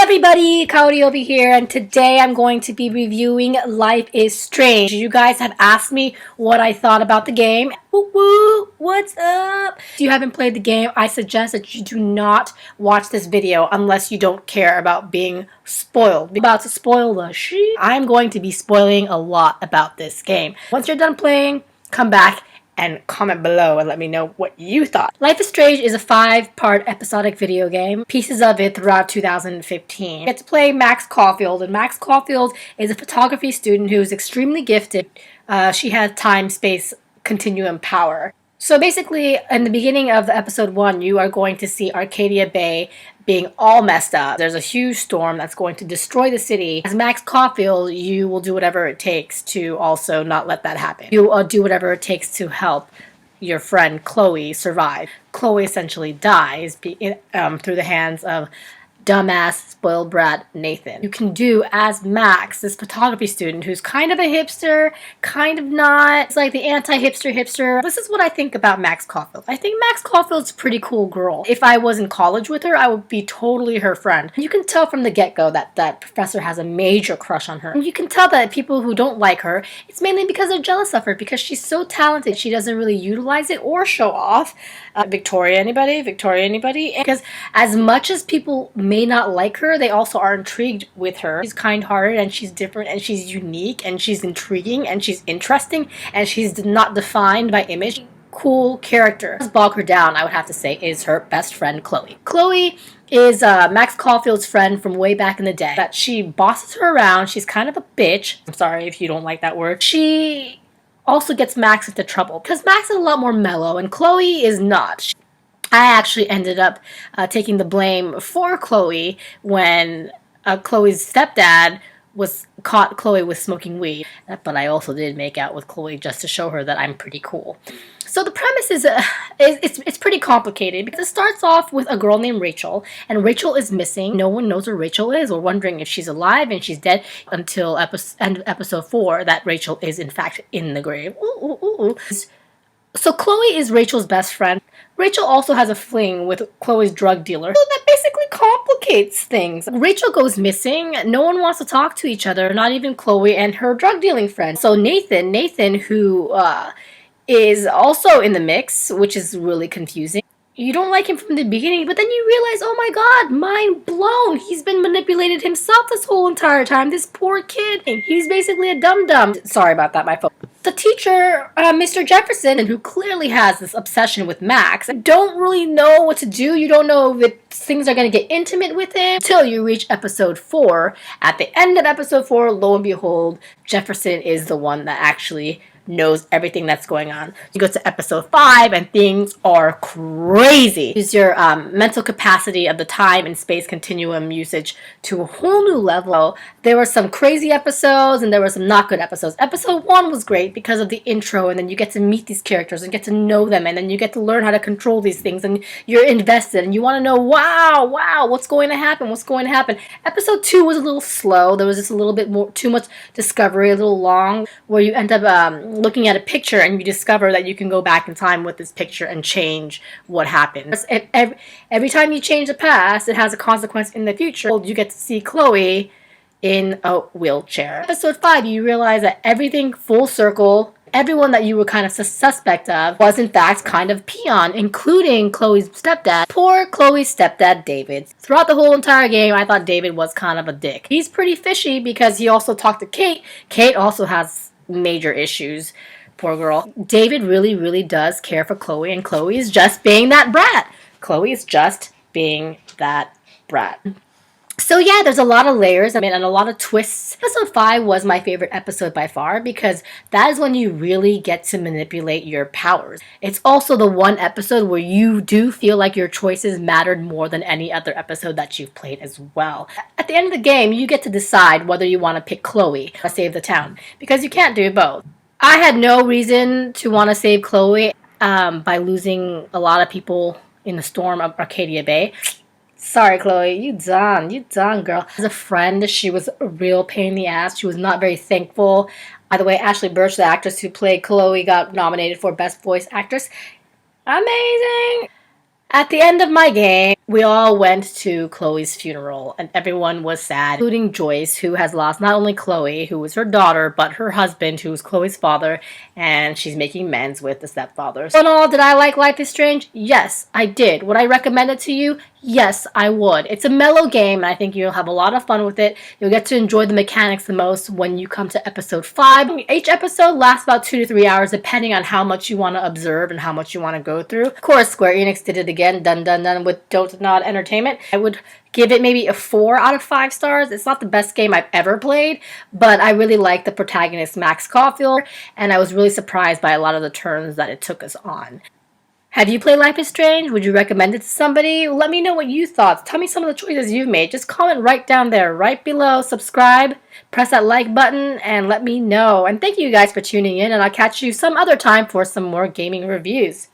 everybody, Kaori over here, and today I'm going to be reviewing Life is Strange. You guys have asked me what I thought about the game. Woo woo, what's up? If you haven't played the game, I suggest that you do not watch this video unless you don't care about being spoiled. I'm about to spoil the shit. I'm going to be spoiling a lot about this game. Once you're done playing, come back and comment below and let me know what you thought. Life is Strange is a 5-part episodic video game. Pieces of it throughout 2015. You get to play Max Caulfield, and Max Caulfield is a photography student who is extremely gifted. She has time-space continuum power. So basically, in the beginning of the episode 1, you are going to see Arcadia Bay being all messed up. There's a huge storm that's going to destroy the city. As Max Caulfield, you will do whatever it takes to also not let that happen. You will do whatever it takes to help your friend Chloe survive. Chloe essentially dies through the hands of dumbass, spoiled brat Nathan. You can do as Max, this photography student who's kind of a hipster, kind of not. It's like the anti-hipster. This is what I think about Max Caulfield. I think Max Caulfield's a pretty cool girl. If I was in college with her, I would be totally her friend. You can tell from the get-go that that professor has a major crush on her. And you can tell that people who don't like her, it's mainly because they're jealous of her, because she's so talented. She doesn't really utilize it or show off. Victoria, anybody? Because as much as people may not like her, they also are intrigued with her. She's kind-hearted, and she's different, and she's unique, and she's intriguing, and she's interesting, and she's not defined by image. Cool character. To bog her down, I would have to say, is her best friend Chloe. Chloe is Max Caulfield's friend from way back in the day. That she bosses her around. She's kind of a bitch. I'm sorry if you don't like that word. She also gets Max into trouble because Max is a lot more mellow and Chloe is not. I actually ended up taking the blame for Chloe when Chloe's stepdad caught Chloe with smoking weed. But I also did make out with Chloe just to show her that I'm pretty cool. So the premise is it's pretty complicated because it starts off with a girl named Rachel, and Rachel is missing. No one knows where Rachel is. We're wondering if she's alive and she's dead until end of episode 4 that Rachel is in fact in the grave. So Chloe is Rachel's best friend. Rachel also has a fling with Chloe's drug dealer. So that basically complicates things. Rachel goes missing. No one wants to talk to each other, not even Chloe and her drug dealing friend. So Nathan, who is also in the mix, which is really confusing. You don't like him from the beginning, but then you realize, oh my god, mind blown. He's been manipulated himself this whole entire time. This poor kid. He's basically a dum-dum. Sorry about that, my phone. The teacher, Mr. Jefferson, who clearly has this obsession with Max, don't really know what to do. You don't know if things are going to get intimate with him until you reach episode 4. At the end of episode 4, lo and behold, Jefferson is the one that actually knows everything that's going on. You go to episode 5 and things are crazy. Use your mental capacity of the time and space continuum usage to a whole new level. There were some crazy episodes and there were some not good episodes. Episode 1 was great because of the intro, and then you get to meet these characters and get to know them, and then you get to learn how to control these things, and you're invested and you want to know, wow, what's going to happen? Episode 2 was a little slow. There was just a little bit too much discovery, a little long, where you end up looking at a picture and you discover that you can go back in time with this picture and change what happened. Every time you change the past, it has a consequence in the future. You get to see Chloe in a wheelchair. Episode 5, you realize that everything full circle, everyone that you were kind of suspect of was in fact kind of peon, including Chloe's stepdad. Poor Chloe's stepdad, David. Throughout the whole entire game, I thought David was kind of a dick. He's pretty fishy because he also talked to Kate. Kate also has major issues. Poor girl. David really does care for Chloe, and Chloe is just being that brat. So yeah, there's a lot of layers, and a lot of twists. Episode 5 was my favorite episode by far because that is when you really get to manipulate your powers. It's also the one episode where you do feel like your choices mattered more than any other episode that you've played as well. At the end of the game, you get to decide whether you want to pick Chloe or save the town, because you can't do both. I had no reason to want to save Chloe by losing a lot of people in the storm of Arcadia Bay. Sorry, Chloe, you done, girl. As a friend, she was a real pain in the ass. She was not very thankful. By the way, Ashley Birch, the actress who played Chloe, got nominated for Best Voice Actress. Amazing! At the end of my game, we all went to Chloe's funeral, and everyone was sad, including Joyce, who has lost not only Chloe, who was her daughter, but her husband, who was Chloe's father, and she's making amends with the stepfather. So in all, did I like Life is Strange? Yes, I did. Would I recommend it to you? Yes, I would. It's a mellow game, and I think you'll have a lot of fun with it. You'll get to enjoy the mechanics the most when you come to episode 5. Each episode lasts about 2 to 3 hours, depending on how much you want to observe and how much you want to go through. Of course, Square Enix did it again, done with Don't Nod Entertainment. I would give it maybe a 4 out of 5 stars. It's not the best game I've ever played, but I really like the protagonist, Max Caulfield, and I was really surprised by a lot of the turns that it took us on. Have you played Life is Strange? Would you recommend it to somebody? Let me know what you thought. Tell me some of the choices you've made. Just comment right down there, right below. Subscribe, press that like button, and let me know. And thank you guys for tuning in, and I'll catch you some other time for some more gaming reviews.